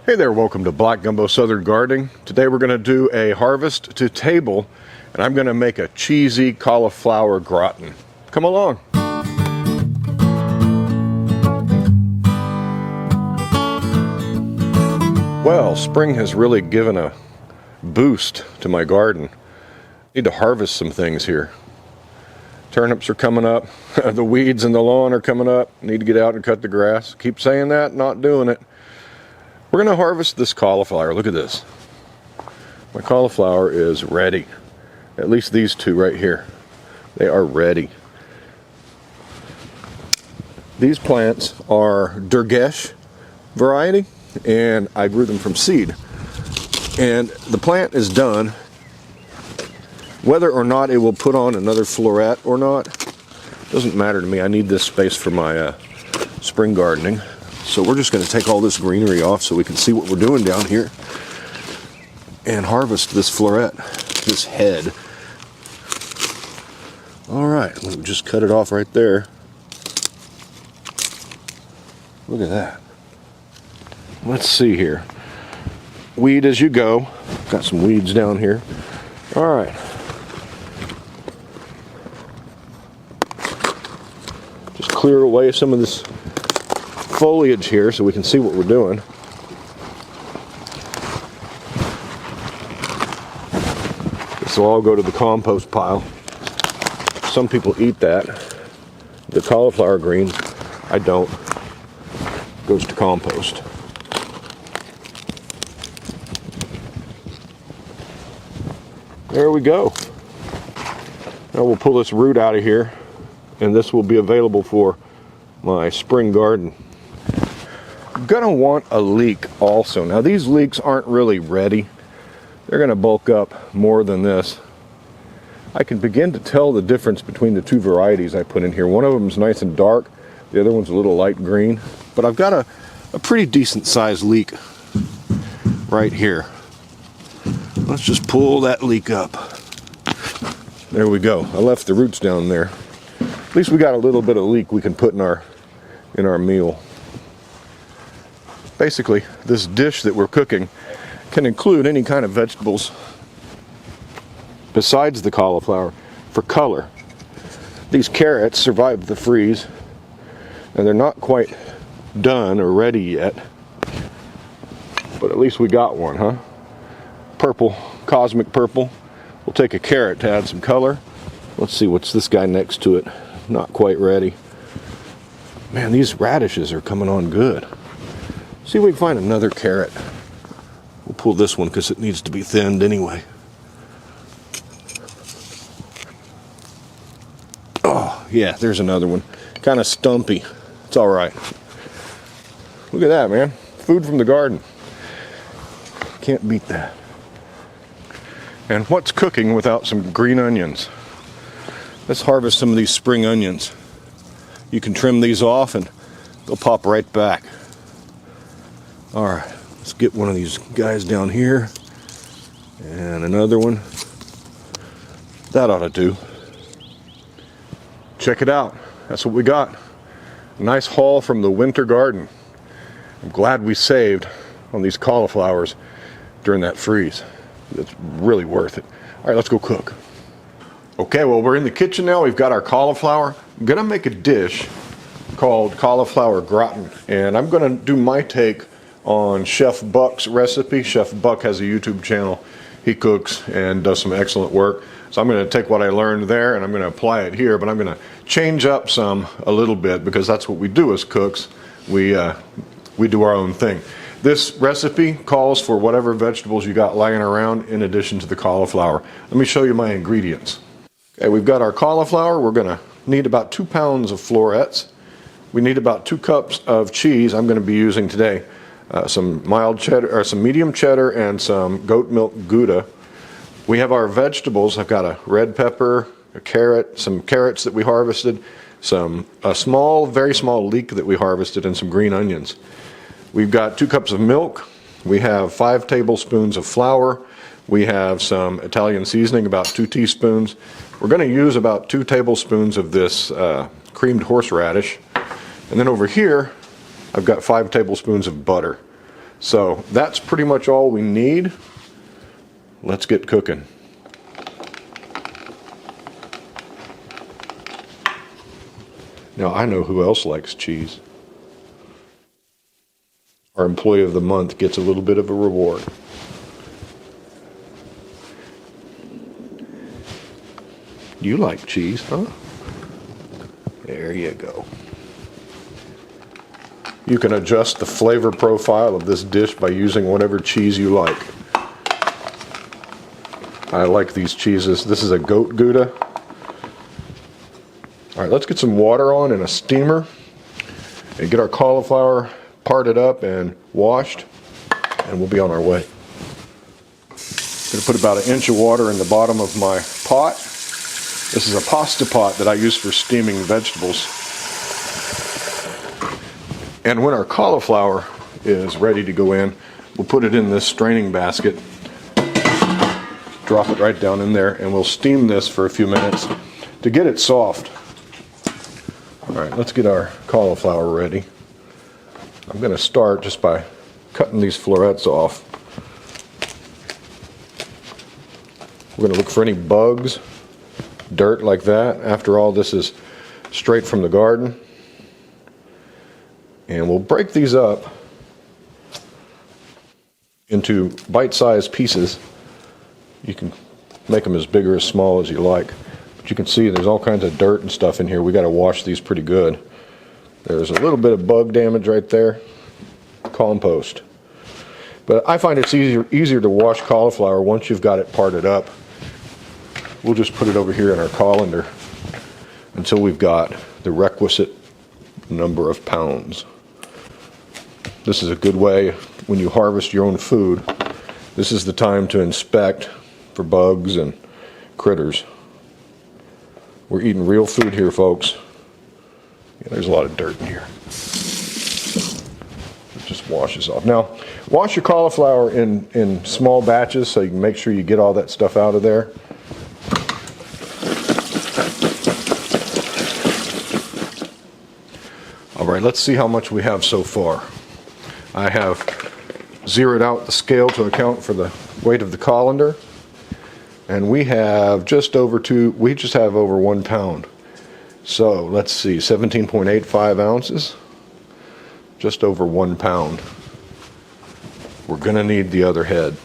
Hey there, welcome to Black Gumbo Southern Gardening. Today we're going to do a harvest to table, and I'm going to make a cheesy cauliflower gratin. Come along. Well, spring has really given a boost to my garden. I need to harvest some things here. Turnips are coming up, the weeds in the lawn are coming up. Need to get out and cut the grass. Keep saying that, not doing it. We're going to harvest this cauliflower. Look at this. My cauliflower is ready. At least these two right here. They are ready. These plants are Durgesh variety, and I grew them from seed. And the plant is done. Whether or not it will put on another floret or not, doesn't matter to me. I need this space for my spring gardening. So we're just going to take all this greenery off so we can see what we're doing down here and harvest this floret, this head. All right, we'll just cut it off right there. Look at that. Let's see here. Weed as you go. Got some weeds down here. All right. Just clear away some of this foliage here so we can see what we're doing. This will all go to the compost pile. Some people eat that. The cauliflower greens, I don't. Goes to compost. There we go. Now we'll pull this root out of here, and this will be available for my spring garden. Gonna want a leek also. Now these leeks aren't really ready. They're gonna bulk up more than this. I can begin to tell the difference between the two varieties I put in here. One of them is nice and dark, the other one's a little light green. But I've got a pretty decent sized leek right here. Let's just pull that leek up. There we go. I left the roots down there. At least we got a little bit of leek we can put in our meal. Basically, this dish that we're cooking can include any kind of vegetables besides the cauliflower for color. These carrots survived the freeze, and they're not quite done or ready yet, but at least we got one, huh? Purple, cosmic purple. We'll take a carrot to add some color. Let's see, what's this guy next to it? Not quite ready. Man, these radishes are coming on good. See if we can find another carrot. We'll pull this one because it needs to be thinned anyway. Oh, yeah, there's another one. Kind of stumpy. It's all right. Look at that, man. Food from the garden. Can't beat that. And what's cooking without some green onions? Let's harvest some of these spring onions. You can trim these off and they'll pop right back. All right, let's get one of these guys down here and another one. That ought to do. Check it out. That's what we got. A nice haul from the winter garden. I'm glad we saved on these cauliflowers during that freeze. It's really worth it. All right, let's go cook. Okay, well, we're in the kitchen now. We've got our cauliflower. I'm gonna make a dish called Cauliflower Gratin, and I'm gonna do my take on Chef Buck's recipe. Chef Buck has a YouTube channel. He cooks and does some excellent work. So I'm going to take what I learned there and I'm going to apply it here, but I'm going to change up a little bit because that's what we do as cooks. We do our own thing. This recipe calls for whatever vegetables you got lying around in addition to the cauliflower. Let me show you my ingredients. Okay, we've got our cauliflower. We're going to need about 2 pounds of florets. We need about 2 cups of cheese. I'm going to be using today some mild cheddar, or some medium cheddar, and some goat milk Gouda. We have our vegetables. I've got a red pepper, a carrot, some carrots that we harvested, a small, very small leek that we harvested, and some green onions. We've got 2 cups of milk. We have 5 tablespoons of flour. We have some Italian seasoning, about 2 teaspoons. We're going to use about 2 tablespoons of this creamed horseradish. And then over here, I've got 5 tablespoons of butter. So that's pretty much all we need. Let's get cooking. Now I know who else likes cheese. Our employee of the month gets a little bit of a reward. You like cheese, huh? There you go. You can adjust the flavor profile of this dish by using whatever cheese you like. I like these cheeses. This is a goat Gouda. All right, let's get some water on in a steamer and get our cauliflower parted up and washed, and we'll be on our way. I'm going to put about 1 inch of water in the bottom of my pot. This is a pasta pot that I use for steaming vegetables. And when our cauliflower is ready to go in, we'll put it in this straining basket, drop it right down in there, and we'll steam this for a few minutes to get it soft. All right, let's get our cauliflower ready. I'm going to start just by cutting these florets off. We're going to look for any bugs, dirt like that. After all, this is straight from the garden. And we'll break these up into bite-sized pieces. You can make them as big or as small as you like. But you can see there's all kinds of dirt and stuff in here. We got to wash these pretty good. There's a little bit of bug damage right there. Compost. But I find it's easier to wash cauliflower once you've got it parted up. We'll just put it over here in our colander until we've got the requisite number of pounds. This is a good way when you harvest your own food. This is the time to inspect for bugs and critters. We're eating real food here, folks. Yeah, there's a lot of dirt in here. It just washes off. Now, wash your cauliflower in small batches so you can make sure you get all that stuff out of there. All right, let's see how much we have so far. I have zeroed out the scale to account for the weight of the colander, and we have just over 1 pound. So let's see, 17.85 ounces, just over 1 pound. We're gonna need the other head.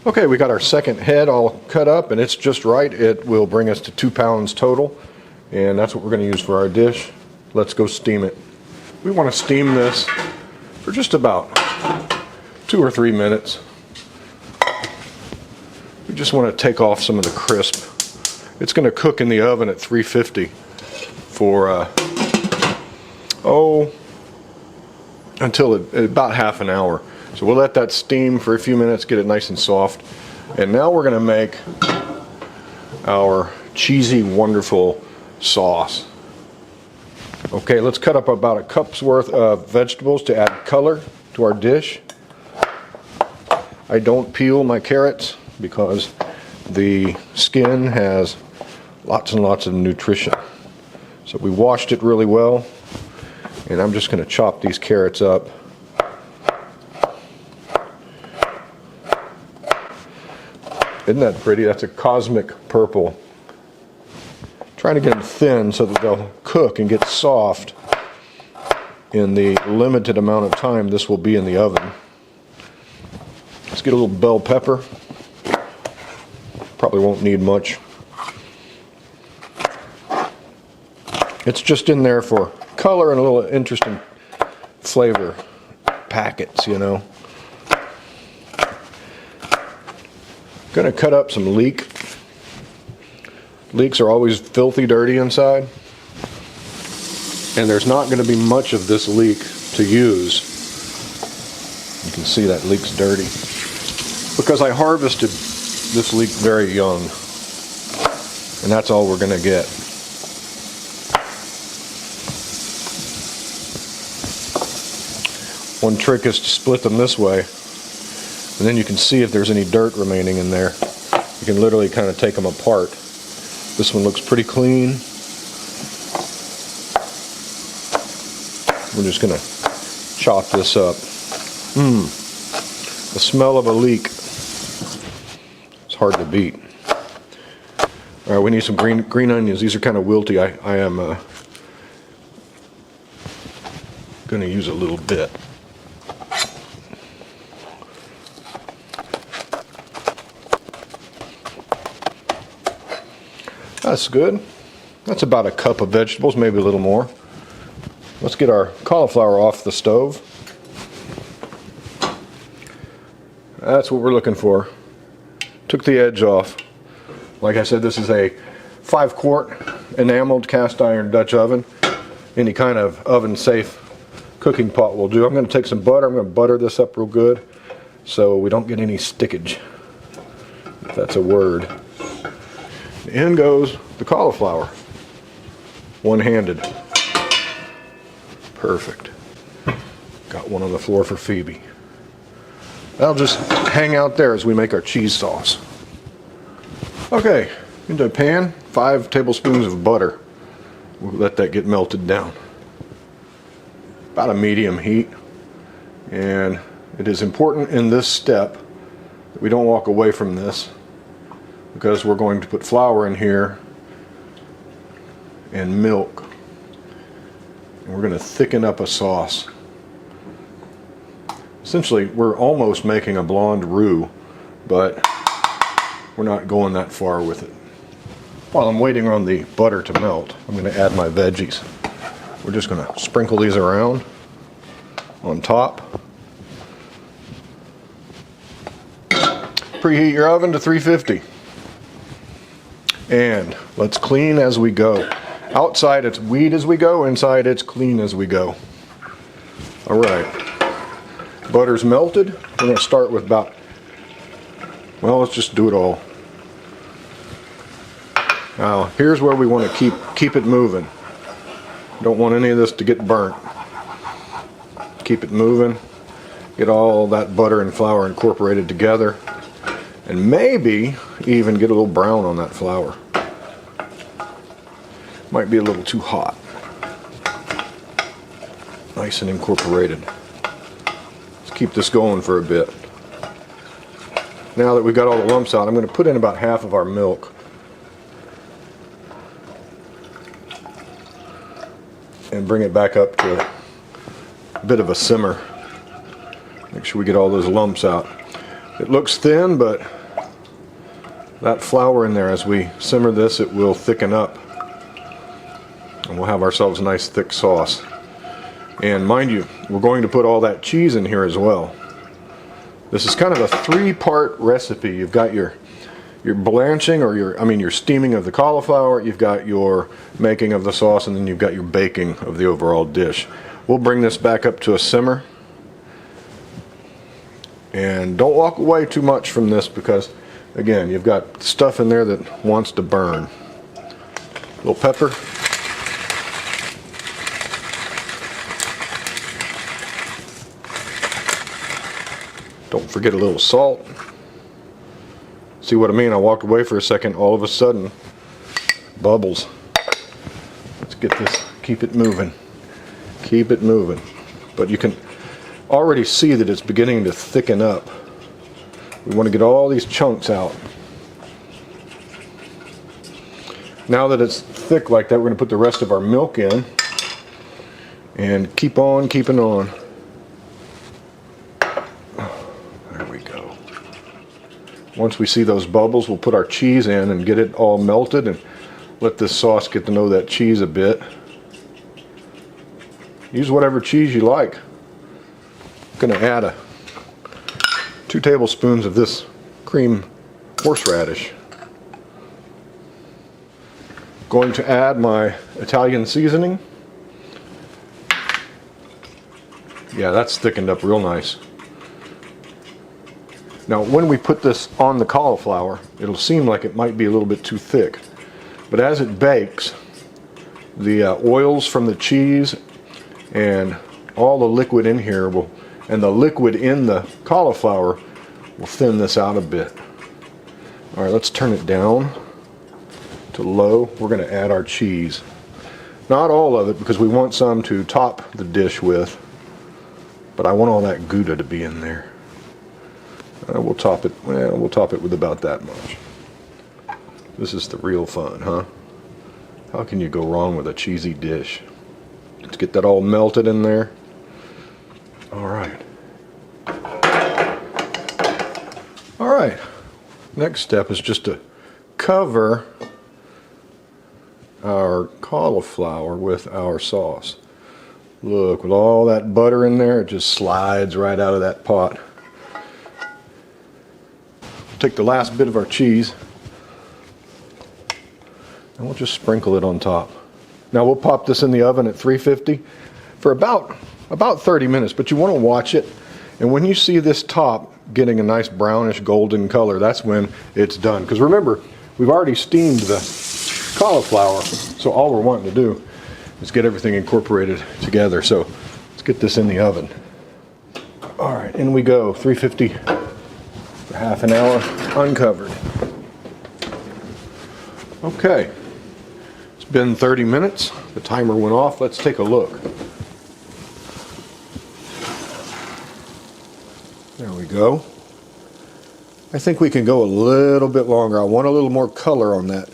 Okay, we got our second head all cut up, and it's just right. It will bring us to 2 pounds total, and that's what we're gonna use for our dish. Let's go steam it. We want to steam this for just about 2 or 3 minutes. We just want to take off some of the crisp. It's going to cook in the oven at 350 for until about half an hour. So we'll let that steam for a few minutes, get it nice and soft. And now we're going to make our cheesy, wonderful sauce. Okay, let's cut up about a cup's worth of vegetables to add color to our dish. I don't peel my carrots because the skin has lots and lots of nutrition. So we washed it really well, and I'm just going to chop these carrots up. Isn't that pretty? That's a cosmic purple. Trying to get them thin so that they'll cook and get soft in the limited amount of time this will be in the oven. Let's get a little bell pepper. Probably won't need much. It's just in there for color and a little interesting flavor packets, you know. Gonna cut up some leek. Leeks are always filthy dirty inside, and there's not going to be much of this leek to use. You can see that leek's dirty because I harvested this leek very young, and that's all we're going to get. One trick is to split them this way, and then you can see if there's any dirt remaining in there. You can literally kind of take them apart. This one looks pretty clean. We're just gonna chop this up. The smell of a leek. It's hard to beat. All right, we need some green onions. These are kind of wilty. I am going to use a little bit. That's good. That's about a cup of vegetables, maybe a little more. Let's get our cauliflower off the stove. That's what we're looking for. Took the edge off. Like I said, this is a 5-quart enameled cast iron Dutch oven. Any kind of oven safe cooking pot will do. I'm going to take some butter. I'm going to butter this up real good so we don't get any stickage, if that's a word. In goes the cauliflower. One-handed. Perfect. Got one on the floor for Phoebe. That'll just hang out there as we make our cheese sauce. Okay, into a pan, 5 tablespoons of butter. We'll let that get melted down. About a medium heat. And it is important in this step that we don't walk away from this, because we're going to put flour in here and milk. And we're going to thicken up a sauce. Essentially, we're almost making a blonde roux, but we're not going that far with it. While I'm waiting on the butter to melt, I'm going to add my veggies. We're just going to sprinkle these around on top. Preheat your oven to 350. And let's clean as we go. Outside it's weed as we go, inside it's clean as we go. Alright, butter's melted. We're going to start with about, well, let's just do it all. Now here's where we want to keep it moving. Don't want any of this to get burnt. Keep it moving. Get all that butter and flour incorporated together. And maybe even get a little brown on that flour. Might be a little too hot. Nice and incorporated. Let's keep this going for a bit. Now that we've got all the lumps out, I'm going to put in about half of our milk. And bring it back up to a bit of a simmer. Make sure we get all those lumps out. It looks thin, but that flour in there, as we simmer this, it will thicken up. And we'll have ourselves a nice thick sauce. And mind you, we're going to put all that cheese in here as well. This is kind of a 3-part recipe. You've got your blanching, or your steaming of the cauliflower, you've got your making of the sauce, and then you've got your baking of the overall dish. We'll bring this back up to a simmer. And don't walk away too much from this, because again, you've got stuff in there that wants to burn. A little pepper. Don't forget a little salt. See what I mean? I walked away for a second, all of a sudden, bubbles. Let's get this, keep it moving. Keep it moving. But you can already see that it's beginning to thicken up. We want to get all these chunks out. Now that it's thick like that, we're going to put the rest of our milk in and keep on keeping on. There we go. Once we see those bubbles, we'll put our cheese in and get it all melted and let this sauce get to know that cheese a bit. Use whatever cheese you like. I'm going to add 2 tablespoons of this cream horseradish. Going to add my Italian seasoning. Yeah, that's thickened up real nice. Now when we put this on the cauliflower, it'll seem like it might be a little bit too thick. But as it bakes, the oils from the cheese and all the liquid in here will, and the liquid in the cauliflower will thin this out a bit. Alright, let's turn it down to low. We're going to add our cheese. Not all of it, because we want some to top the dish with, but I want all that Gouda to be in there. We'll top it. Well, we'll top it with about that much. This is the real fun, huh? How can you go wrong with a cheesy dish? Let's get that all melted in there. All right. All right. Next step is just to cover our cauliflower with our sauce. Look, with all that butter in there, it just slides right out of that pot. We'll take the last bit of our cheese and we'll just sprinkle it on top. Now we'll pop this in the oven at 350 for about 30 minutes, but you want to watch it. And when you see this top getting a nice brownish golden color, that's when it's done. Because remember, we've already steamed the cauliflower, so all we're wanting to do is get everything incorporated together. So let's get this in the oven. All right, in we go, 350 for half an hour, uncovered. Okay, it's been 30 minutes. The timer went off. Let's take a look. There we go. I think we can go a little bit longer. I want a little more color on that.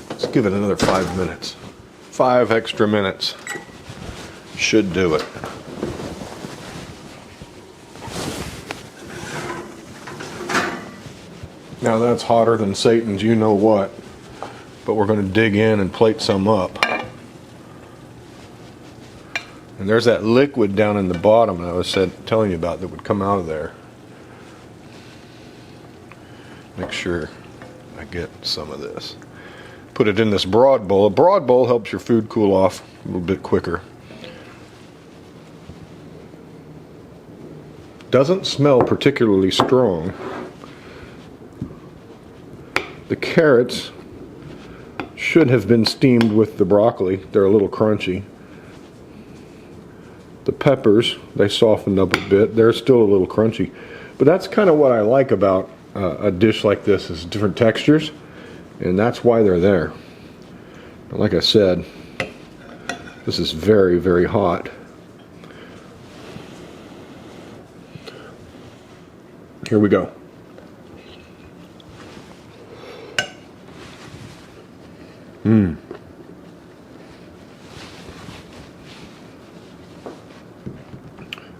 Let's give it another 5 minutes. 5 extra minutes. Should do it. Now that's hotter than Satan's you know what, but we're going to dig in and plate some up. And there's that liquid down in the bottom that I was telling you about that would come out of there. Make sure I get some of this. Put it in this broad bowl. A broad bowl helps your food cool off a little bit quicker. Doesn't smell particularly strong. The carrots should have been steamed with the broccoli. They're a little crunchy. The peppers, they softened up a bit. They're still a little crunchy. But that's kind of what I like about a dish like this, is different textures. And that's why they're there. But like I said, this is very, very hot. Here we go.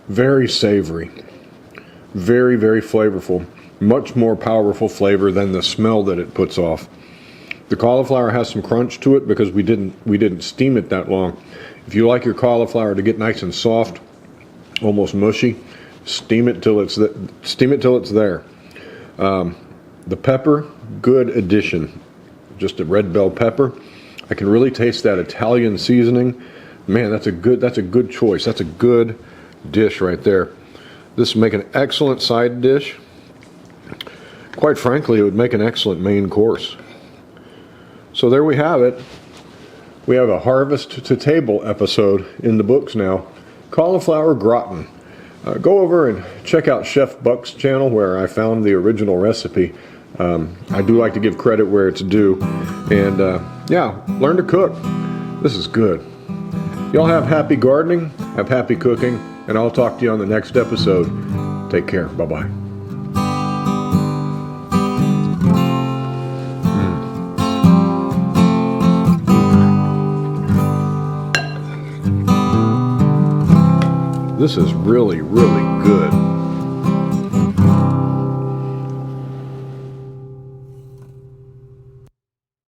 Very savory, very, very flavorful, much more powerful flavor than the smell that it puts off. The cauliflower has some crunch to it because we didn't steam it that long. If you like your cauliflower to get nice and soft, almost mushy, steam it till it's there. The pepper, good addition. Just a red bell pepper. I can really taste that Italian seasoning. Man, that's a good choice. That's a good dish right there. This would make an excellent side dish. Quite frankly, it would make an excellent main course. So there we have it. We have a harvest to table episode in the books now. Cauliflower gratin. Go over and check out Chef Buck's channel where I found the original recipe. I do like to give credit where it's due. And yeah, learn to cook. This is good. Y'all have happy gardening, have happy cooking, and I'll talk to you on the next episode. Take care. Bye-bye. This is really, really good.